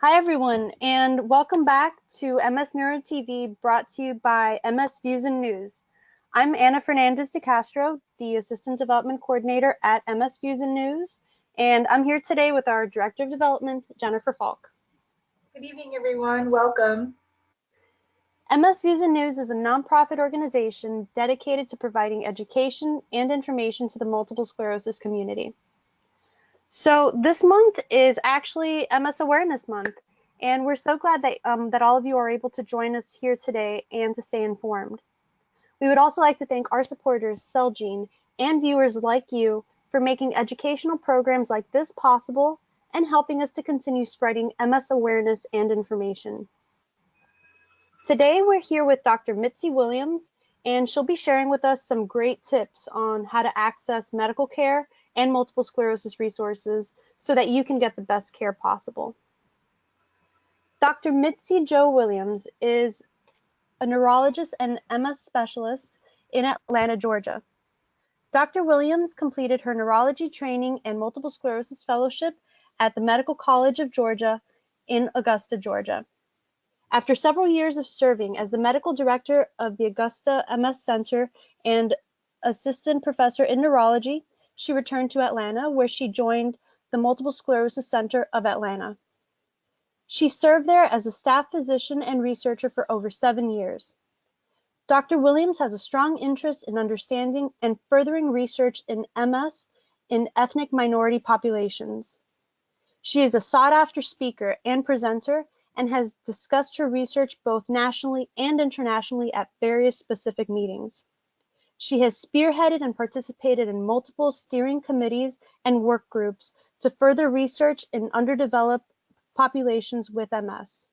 Hi, everyone, and welcome back to MS Neuro TV, brought to you by MS Views and News. I'm Ana Fernandez de Castro, the Assistant Development Coordinator at MS Views and News, and I'm here today with our Director of Development, Jennifer Falk. Good evening, everyone. Welcome. MS Views and News is a nonprofit organization dedicated to providing education and information to the multiple sclerosis community. So this month is actually MS Awareness Month, and we're so glad that all of you are able to join us here today and to stay informed. We would also like to thank our supporters, Celgene, and viewers like you for making educational programs like this possible and helping us to continue spreading MS awareness and information. Today we're here with Dr. Mitzi Williams, and she'll be sharing with us some great tips on how to access medical care and multiple sclerosis resources so that you can get the best care possible. Dr. Mitzi Joi Williams is a neurologist and MS specialist in Atlanta, Georgia. Dr. Williams completed her neurology training and multiple sclerosis fellowship at the Medical College of Georgia in Augusta, Georgia. After several years of serving as the medical director of the Augusta MS Center and assistant professor in neurology, she returned to Atlanta, where she joined the Multiple Sclerosis Center of Atlanta. She served there as a staff physician and researcher for over 7 years. Dr. Williams has a strong interest in understanding and furthering research in MS in ethnic minority populations. She is a sought-after speaker and presenter and has discussed her research both nationally and internationally at various specific meetings. She has spearheaded and participated in multiple steering committees and work groups to further research in underdeveloped populations with MS.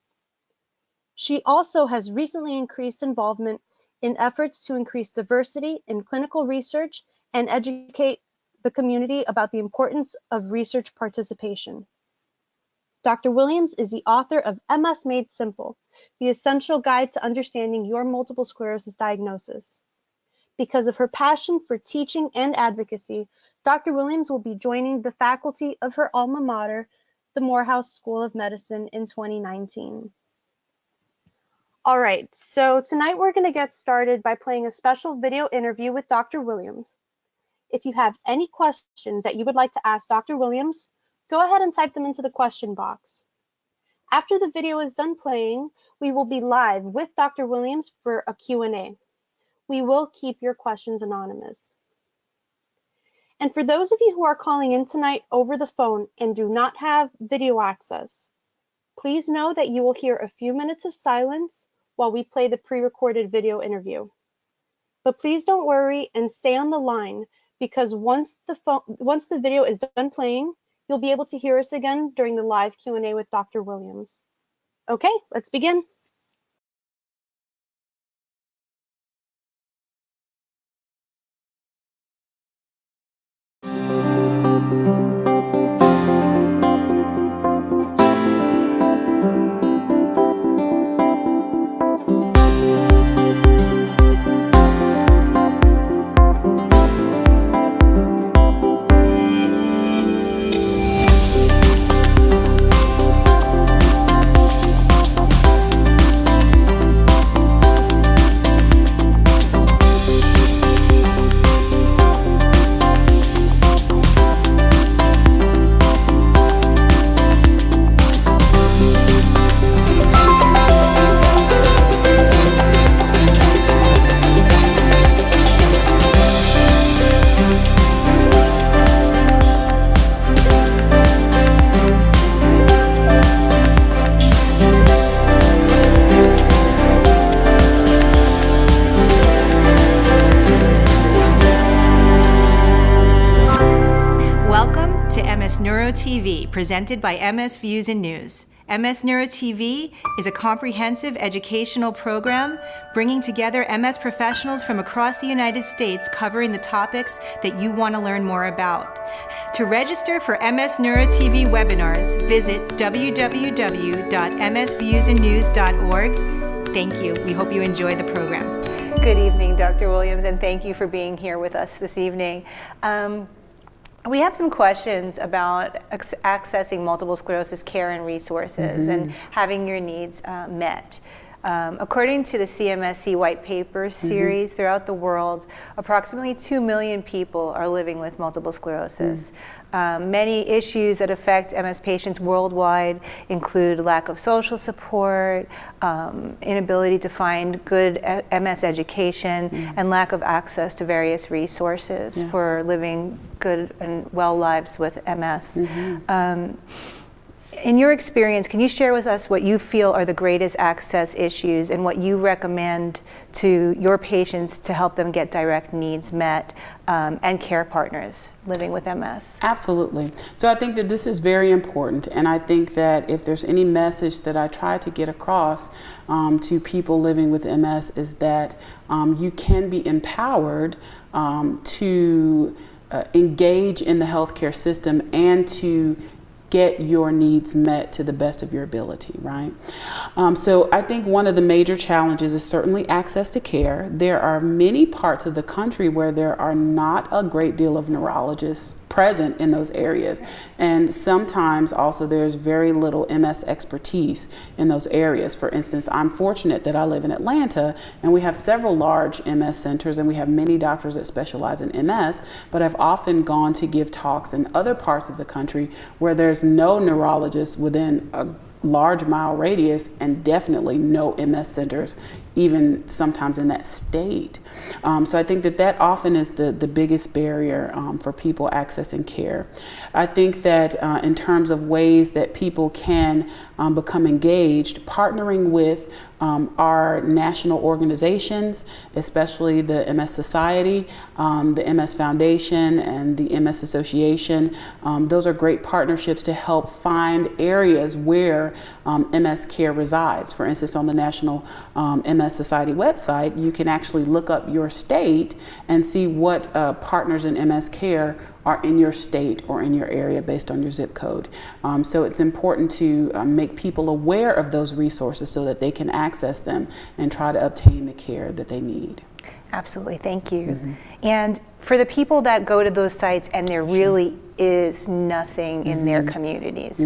She also has recently increased involvement in efforts to increase diversity in clinical research and educate the community about the importance of research participation. Dr. Williams is the author of MS Made Simple, the essential guide to understanding your multiple sclerosis diagnosis. Because of her passion for teaching and advocacy, Dr. Williams will be joining the faculty of her alma mater, the Morehouse School of Medicine, in 2019. All right, so tonight we're going to get started by playing a special video interview with Dr. Williams. If you have any questions that you would like to ask Dr. Williams, go ahead and type them into the question box. After the video is done playing, we will be live with Dr. Williams for a Q&A. We will keep your questions anonymous. And for those of you who are calling in tonight over the phone and do not have video access, please know that you will hear a few minutes of silence while we play the pre-recorded video interview. But please don't worry and stay on the line, because once the video is done playing, you'll be able to hear us again during the live Q&A with Dr. Williams. Okay, let's begin. Neuro TV, presented by MS Views and News. MS Neuro TV is a comprehensive educational program bringing together MS professionals from across the United States covering the topics that you want to learn more about. To register for MS Neuro TV webinars, visit www.msviewsandnews.org. Thank you. We hope you enjoy the program. Good evening, Dr. Williams, and thank you for being here with us this evening. We have some questions about accessing multiple sclerosis care and resources and having your needs met. According to the CMSC White Paper series, throughout the world, approximately 2 million people are living with multiple sclerosis. Many issues that affect MS patients worldwide include lack of social support, inability to find good MS education, and lack of access to various resources for living good and well lives with MS. In your experience, can you share with us what you feel are the greatest access issues and what you recommend to your patients to help them get direct needs met and care partners living with MS? Absolutely. So I think that this is very important, and I think that if there's any message that I try to get across to people living with MS is that you can be empowered to engage in the healthcare system and to get your needs met to the best of your ability, right? So I think one of the major challenges is certainly access to care. There are many parts of the country where there are not a great deal of neurologists present in those areas. And sometimes also there's very little MS expertise in those areas. For instance, I'm fortunate that I live in Atlanta and we have several large MS centers and we have many doctors that specialize in MS, but I've often gone to give talks in other parts of the country where there's no neurologist within a large mile radius and definitely no MS centers even sometimes in that state. So I think that that often is the biggest barrier for people accessing care. I think that in terms of ways that people can become engaged, partnering with our national organizations, especially the MS Society, the MS Foundation, and the MS Association. Those are great partnerships to help find areas where MS care resides. For instance, on the National MS Society website, you can actually look up your state and see what partners in MS care are in your state or in your area based on your zip code. So it's important to make people aware of those resources so that they can access them and try to obtain the care that they need. Absolutely, thank you. And for the people that go to those sites and there really is nothing in their communities,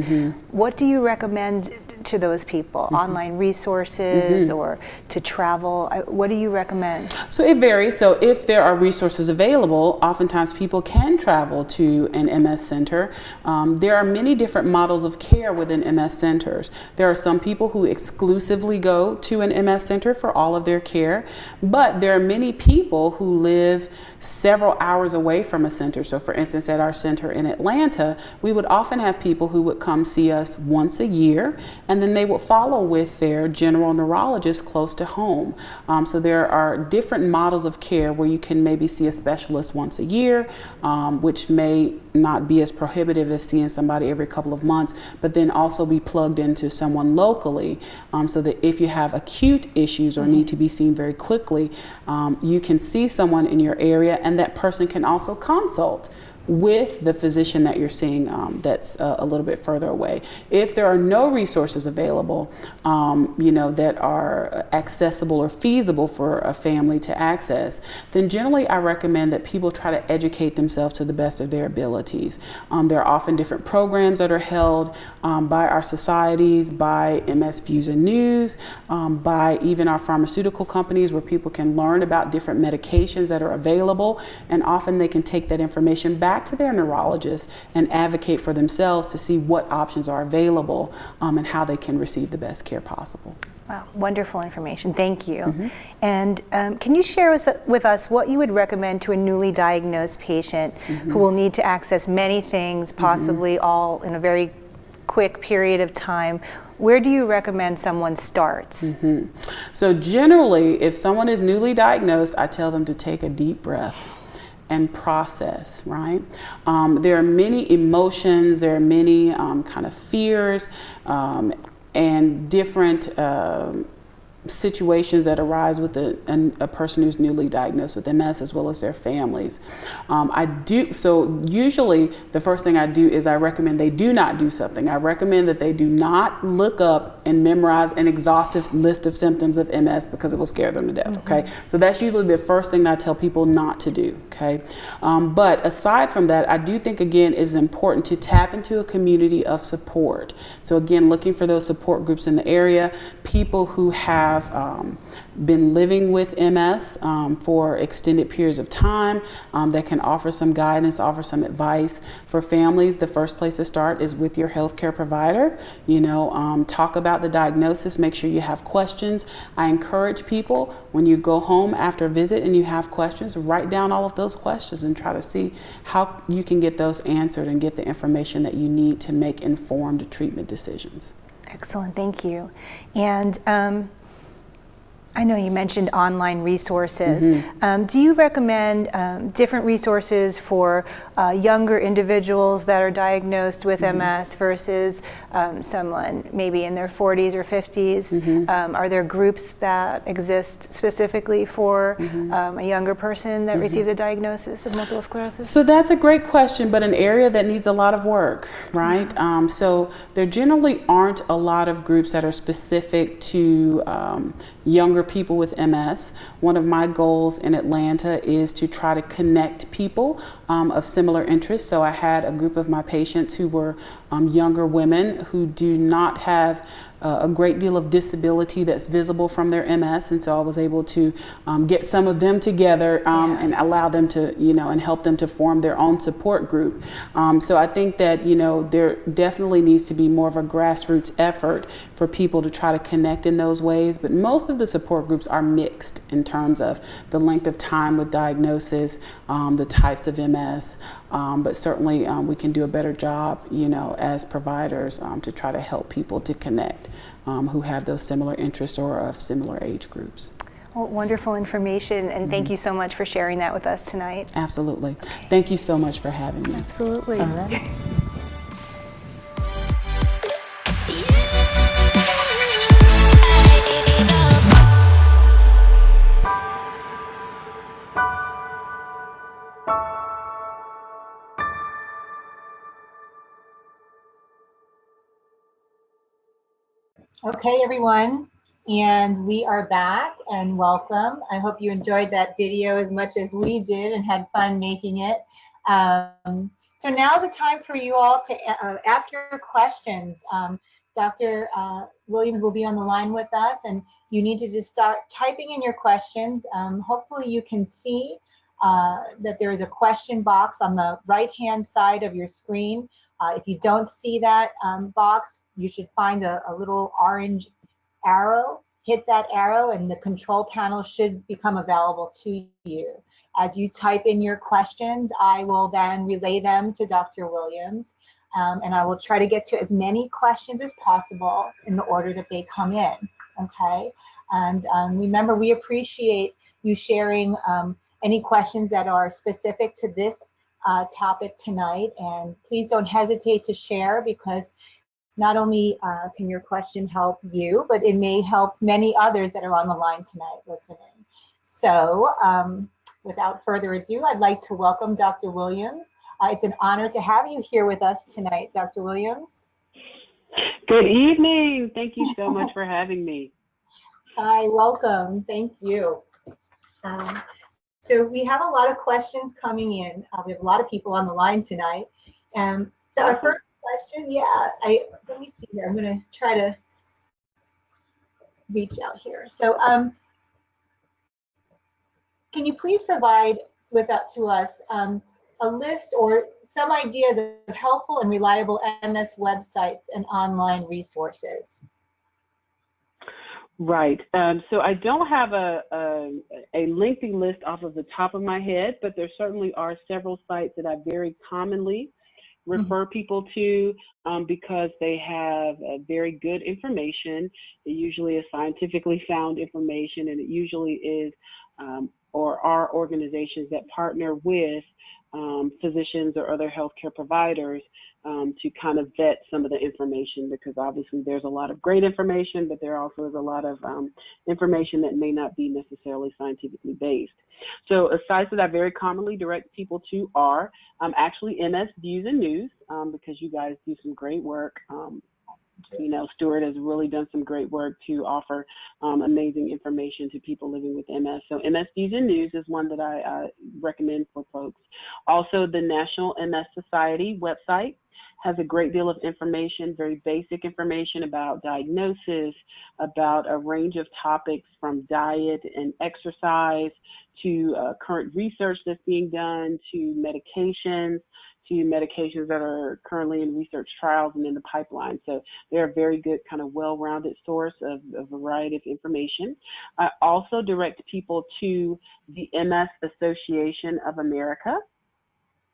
what do you recommend to those people? Online resources or to travel? What do you recommend? So it varies. So if there are resources available, oftentimes people can travel to an MS center. There are many different models of care within MS centers. There are some people who exclusively go to an MS center for all of their care, but there are many people who live several hours away from a center. So for instance, at our center in Atlanta, we would often have people who would come see us once a year, and then they would follow with their general neurologist close to home. So there are different models of care where you can maybe see a specialist once a year, which may not be as prohibitive as seeing somebody every couple of months, but then also be plugged into someone locally, so that if you have acute issues or need to be seen very quickly, you can see someone in your area, and that person can also consult with the physician that you're seeing that's a little bit further away. If there are no resources available, that are accessible or feasible for a family to access, then generally I recommend that people try to educate themselves to the best of their abilities. There are often different programs that are held by our societies, by MS Views and News, by even our pharmaceutical companies, where people can learn about different medications that are available, and often they can take that information back to their neurologist and advocate for themselves to see what options are available and how they can receive the best care possible. Wow, wonderful information. Thank you. And can you share with us what you would recommend to a newly diagnosed patient who will need to access many things, possibly all in a very quick period of time? Where do you recommend someone starts? So generally, if someone is newly diagnosed, I tell them to take a deep breath and process, right? There are many emotions, there are many kind of fears and different situations that arise with a person who's newly diagnosed with MS, as well as their families. So usually the first thing I do is I recommend they do not do something. I recommend that they do not look up and memorize an exhaustive list of symptoms of MS, because it will scare them to death, okay? So that's usually the first thing that I tell people not to do, okay? But aside from that, I do think, again, it's important to tap into a community of support. So again, looking for those support groups in the area, people who have been living with MS for extended periods of time that can offer some guidance, offer some advice. For families, the first place to start is with your healthcare provider. Talk about the diagnosis, make sure you have questions. I encourage people, when you go home after a visit and you have questions, write down all of those questions and try to see how you can get those answered and get the information that you need to make informed treatment decisions. Excellent, thank you. And I know you mentioned online resources. Do you recommend different resources for younger individuals that are diagnosed with MS versus someone maybe in their 40s or 50s? Are there groups that exist specifically for a younger person that receives a diagnosis of multiple sclerosis? So that's a great question, but an area that needs a lot of work, right? So there generally aren't a lot of groups that are specific to younger people with MS. One of my goals in Atlanta is to try to connect people of similar interests. So I had a group of my patients who were younger women who do not have a great deal of disability that's visible from their MS, and so I was able to get some of them together and allow them to, and help them to form their own support group. So I think that, there definitely needs to be more of a grassroots effort for people to try to connect in those ways, but most of the support groups are mixed in terms of the length of time with diagnosis, the types of MS, but certainly we can do a better job, as providers to try to help people to connect who have those similar interests or of similar age groups. Well, wonderful information, and thank you so much for sharing that with us tonight. Absolutely. Thank you so much for having me. Absolutely. All right. Okay, everyone, and we are back, and welcome. I hope you enjoyed that video as much as we did and had fun making it. So now is the time for you all to ask your questions. Dr. Williams will be on the line with us, and you need to just start typing in your questions. Hopefully you can see that there is a question box on the right-hand side of your screen. If you don't see that box, you should find a little orange arrow. Hit that arrow and the control panel should become available to you. As you type in your questions, I will then relay them to Dr. Williams, and I will try to get to as many questions as possible in the order that they come in, okay? And remember, we appreciate you sharing any questions that are specific to this topic tonight, and please don't hesitate to share, because not only can your question help you, but it may help many others that are on the line tonight listening. So without further ado, I'd like to welcome Dr. Williams. It's an honor to have you here with us tonight, Dr. Williams. Good evening. Thank you so much for having me. Hi, welcome. Thank you. So we have a lot of questions coming in. We have a lot of people on the line tonight. So our first question, let me see here. I'm going to try to reach out here. So can you please provide to us a list or some ideas of helpful and reliable MS websites and online resources? Right. So I don't have a lengthy list off of the top of my head, but there certainly are several sites that I very commonly refer people to because they have very good information. It usually is scientifically sound information, and it usually is or are organizations that partner with physicians or other healthcare providers to kind of vet some of the information, because obviously there's a lot of great information, but there also is a lot of information that may not be necessarily scientifically based. So sites that I very commonly direct people to are actually MS Views and News, because you guys do some great work. You know, Stuart has really done some great work to offer amazing information to people living with MS. So MS Views and News is one that I recommend for folks. Also, the National MS Society website has a great deal of information, very basic information about diagnosis, about a range of topics from diet and exercise to current research that's being done, to medications that are currently in research trials and in the pipeline. So they're a very good kind of well-rounded source of a variety of information. I also direct people to the MS Association of America.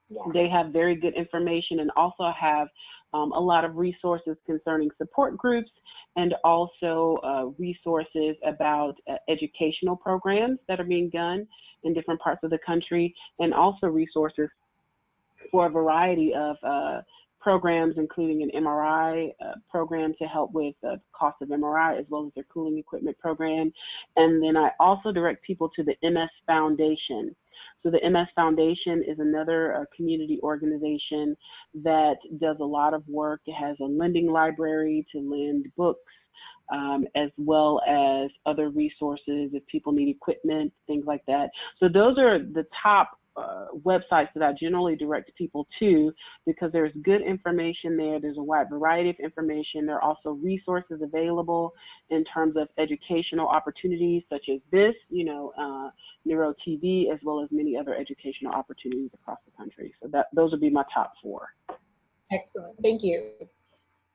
Yes. They have very good information and also have a lot of resources concerning support groups, and also resources about educational programs that are being done in different parts of the country, and also resources for a variety of programs, including an MRI program to help with the cost of MRI, as well as their cooling equipment program. And then I also direct people to the MS Foundation. So the MS Foundation is another community organization that does a lot of work. It has a lending library to lend books, as well as other resources if people need equipment, things like that. So those are the top websites that I generally direct people to, because there's good information there. There's a wide variety of information. There are also resources available in terms of educational opportunities such as this, Neuro TV, as well as many other educational opportunities across the country. So those would be my top 4. Excellent, thank you.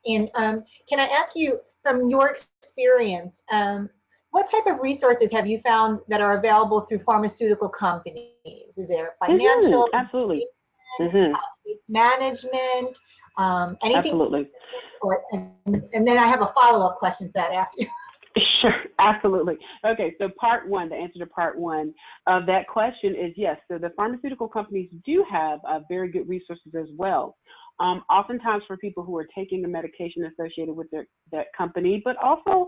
And can I ask you, from your experience, what type of resources have you found that are available through pharmaceutical companies? Is there financial, absolutely, management, anything? Absolutely. And then I have a follow-up question to that after. Sure, absolutely. Okay, so part 1, the answer to part 1 of that question is yes. So the pharmaceutical companies do have very good resources as well. Oftentimes for people who are taking a medication associated with that company, but also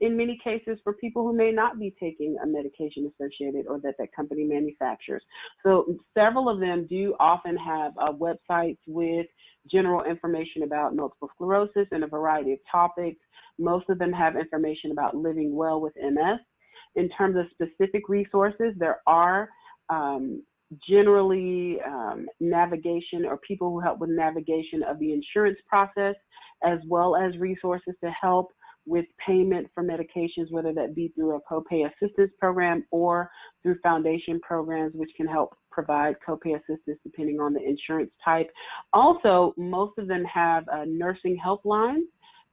in many cases for people who may not be taking a medication associated or that company manufactures. So several of them do often have websites with general information about multiple sclerosis and a variety of topics. Most of them have information about living well with MS. In terms of specific resources, there are generally navigation, or people who help with navigation of the insurance process, as well as resources to help with payment for medications, whether that be through a copay assistance program or through foundation programs, which can help provide copay assistance depending on the insurance type. Also, most of them have nursing helplines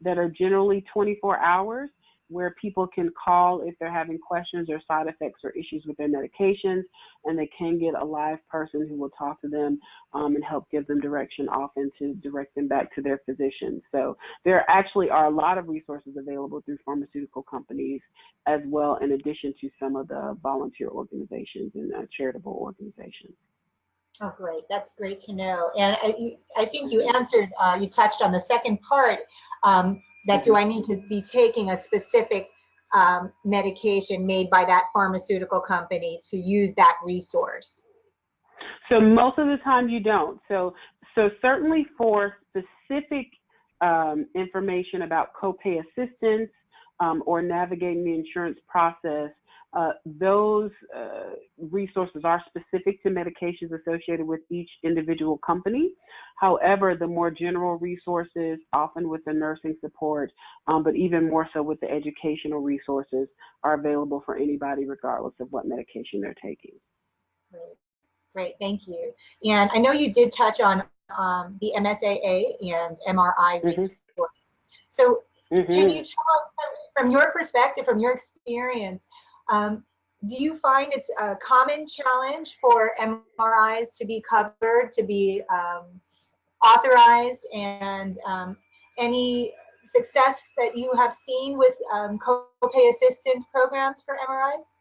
that are generally 24 hours, where people can call if they're having questions or side effects or issues with their medications, and they can get a live person who will talk to them and help give them direction, often to direct them back to their physician. So there actually are a lot of resources available through pharmaceutical companies as well, in addition to some of the volunteer organizations and charitable organizations. Oh, great. That's great to know. And I think you answered, you touched on the second part, that do I need to be taking a specific medication made by that pharmaceutical company to use that resource? So most of the time you don't. So certainly for specific information about copay assistance or navigating the insurance process, those resources are specific to medications associated with each individual company. However, the more general resources, often with the nursing support, but even more so with the educational resources, are available for anybody regardless of what medication they're taking. Great, thank you. And I know you did touch on the MSAA and MRI resources. So can you tell us, from your perspective, from your experience, do you find it's a common challenge for MRIs to be covered, to be authorized, and any success that you have seen with copay assistance programs for MRIs?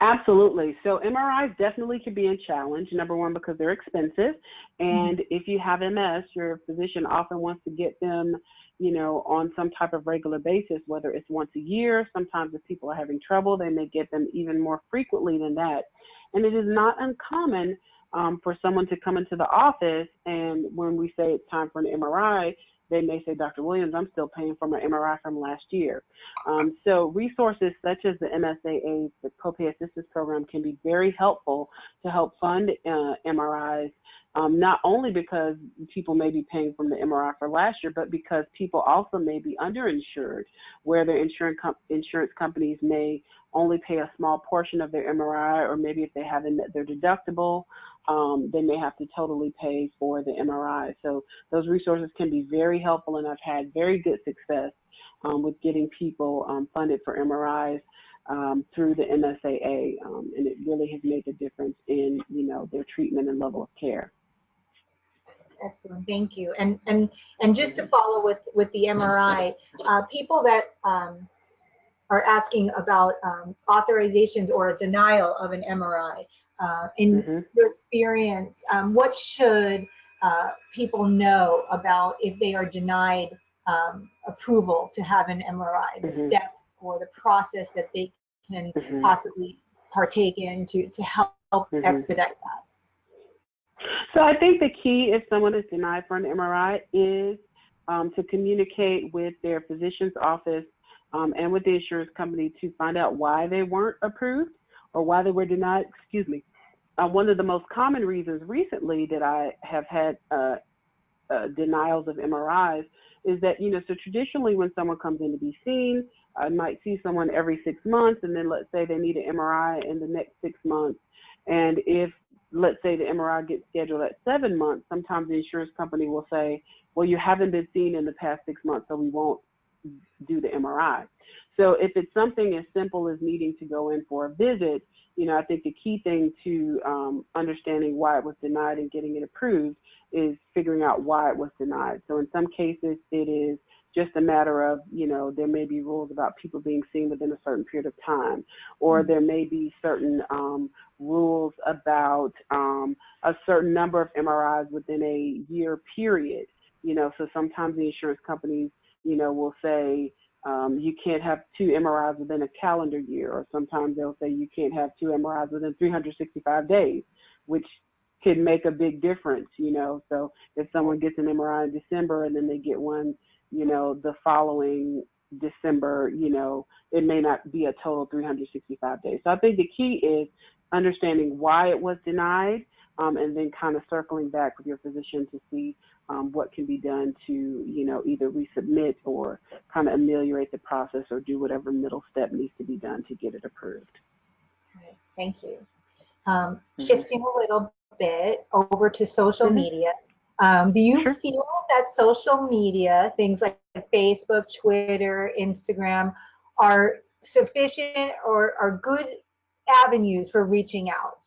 Absolutely. So MRIs definitely can be a challenge. Number one, because they're expensive. And if you have MS, your physician often wants to get them, on some type of regular basis, whether it's once a year. Sometimes if people are having trouble, they may get them even more frequently than that. And it is not uncommon for someone to come into the office, and when we say it's time for an MRI, they may say, Dr. Williams, I'm still paying for my MRI from last year. So resources such as the MSAA, the Copay Assistance Program, can be very helpful to help fund MRIs, not only because people may be paying from the MRI for last year, but because people also may be underinsured, where their insurance companies may only pay a small portion of their MRI, or maybe if they haven't met their deductible, they may have to totally pay for the MRI. So those resources can be very helpful, and I've had very good success with getting people funded for MRIs through the MSAA, and it really has made a difference in their treatment and level of care. Excellent, thank you. And just to follow with the MRI, people that are asking about authorizations or a denial of an MRI. In your experience, what should people know about if they are denied approval to have an MRI, the steps or the process that they can possibly partake in to help expedite that? So I think the key, if someone is denied for an MRI, is to communicate with their physician's office and with the insurance company to find out why they weren't approved or why they were denied. Excuse me. One of the most common reasons recently that I have had denials of MRIs is that, so traditionally when someone comes in to be seen, I might see someone every 6 months, and then let's say they need an MRI in the next 6 months. And if, let's say, the MRI gets scheduled at 7 months, sometimes the insurance company will say, well, you haven't been seen in the past 6 months, so we won't do the MRI. So if it's something as simple as needing to go in for a visit, I think the key thing to understanding why it was denied and getting it approved is figuring out why it was denied. So in some cases, it is just a matter of, there may be rules about people being seen within a certain period of time, or there may be certain rules about a certain number of MRIs within a year period. So sometimes the insurance companies, will say, you can't have 2 MRIs within a calendar year, or sometimes they'll say you can't have 2 MRIs within 365 days, which can make a big difference, So if someone gets an MRI in December and then they get one, the following December, it may not be a total 365 days. So I think the key is understanding why it was denied, and then kind of circling back with your physician to see what can be done to, either resubmit or kind of ameliorate the process or do whatever middle step needs to be done to get it approved. Okay, thank you. Shifting a little bit over to social media. Do you feel that social media, things like Facebook, Twitter, Instagram, are sufficient or are good avenues for reaching out?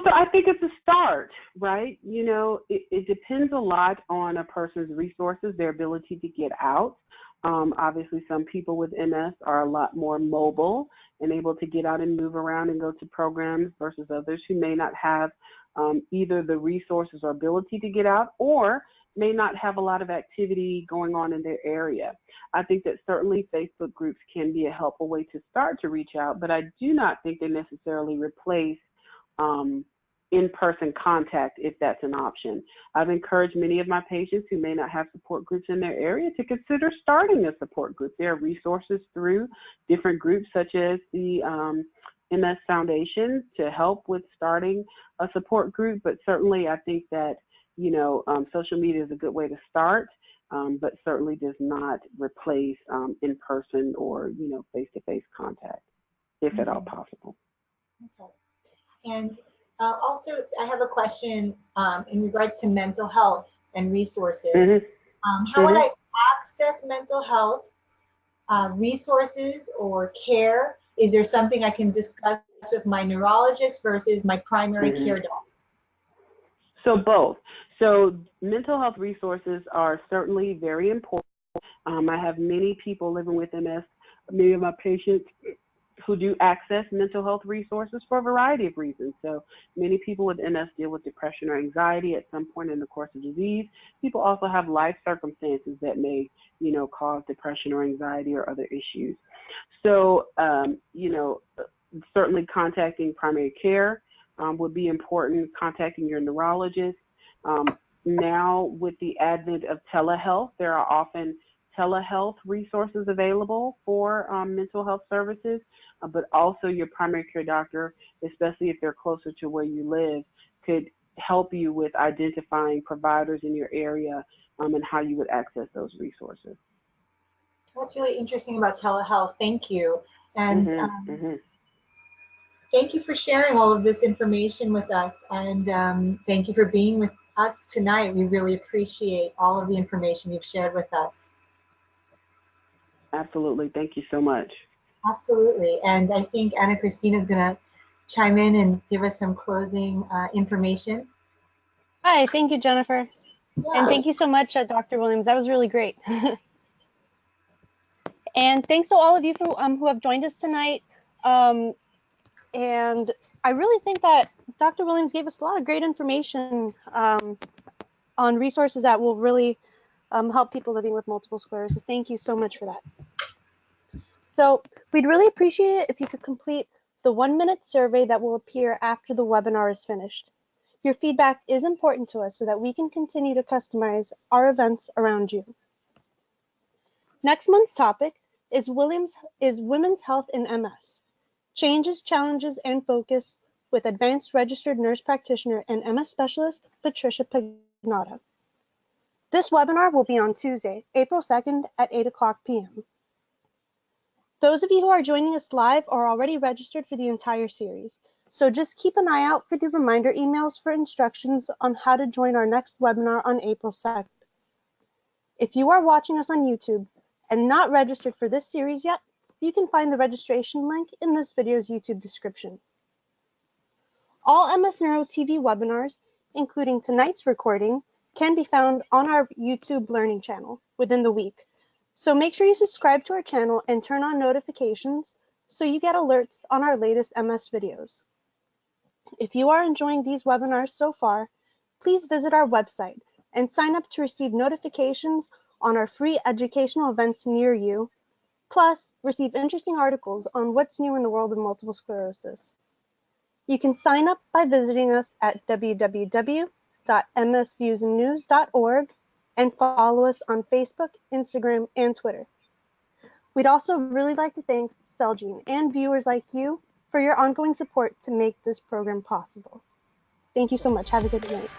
So I think it's a start, right? It depends a lot on a person's resources, their ability to get out. Obviously, some people with MS are a lot more mobile and able to get out and move around and go to programs versus others who may not have either the resources or ability to get out, or may not have a lot of activity going on in their area. I think that certainly Facebook groups can be a helpful way to start to reach out, but I do not think they necessarily replace in-person contact if that's an option. I've encouraged many of my patients who may not have support groups in their area to consider starting a support group. There are resources through different groups such as the MS Foundation to help with starting a support group, but certainly I think that social media is a good way to start, but certainly does not replace in-person or face-to-face contact, if at all possible. Okay. And also, I have a question in regards to mental health and resources. How would I access mental health resources or care? Is there something I can discuss with my neurologist versus my primary care doc? So both. So mental health resources are certainly very important. I have many people living with MS, many of my patients who do access mental health resources for a variety of reasons. So many people with MS deal with depression or anxiety at some point in the course of disease. People also have life circumstances that may, cause depression or anxiety or other issues. So, certainly contacting primary care would be important, contacting your neurologist. Now, with the advent of telehealth, there are often telehealth resources available for mental health services, but also your primary care doctor, especially if they're closer to where you live, could help you with identifying providers in your area and how you would access those resources. What's really interesting about telehealth, thank you. And thank you for sharing all of this information with us, and thank you for being with us tonight. We really appreciate all of the information you've shared with us. Absolutely. Thank you so much. Absolutely. And I think Anna Christina is going to chime in and give us some closing information. Hi, thank you, Jennifer. Yeah. And thank you so much, Dr. Williams. That was really great. And thanks to all of you who have joined us tonight. And I really think that Dr. Williams gave us a lot of great information on resources that will really help people living with multiple sclerosis. Thank you so much for that. So we'd really appreciate it if you could complete the 1-minute survey that will appear after the webinar is finished. Your feedback is important to us so that we can continue to customize our events around you. Next month's topic is women's health in MS. Changes, challenges, and focus with advanced registered nurse practitioner and MS specialist, Patricia Pagnotta. This webinar will be on Tuesday, April 2nd at 8:00 p.m. Those of you who are joining us live are already registered for the entire series, so just keep an eye out for the reminder emails for instructions on how to join our next webinar on April 2nd. If you are watching us on YouTube and not registered for this series yet, you can find the registration link in this video's YouTube description. All MS Neuro TV webinars, including tonight's recording, can be found on our YouTube Learning channel within the week. So make sure you subscribe to our channel and turn on notifications so you get alerts on our latest MS videos. If you are enjoying these webinars so far, please visit our website and sign up to receive notifications on our free educational events near you, plus receive interesting articles on what's new in the world of multiple sclerosis. You can sign up by visiting us at www.msviewsandnews.org and follow us on Facebook, Instagram, and Twitter. We'd also really like to thank Celgene and viewers like you for your ongoing support to make this program possible. Thank you so much. Have a good night.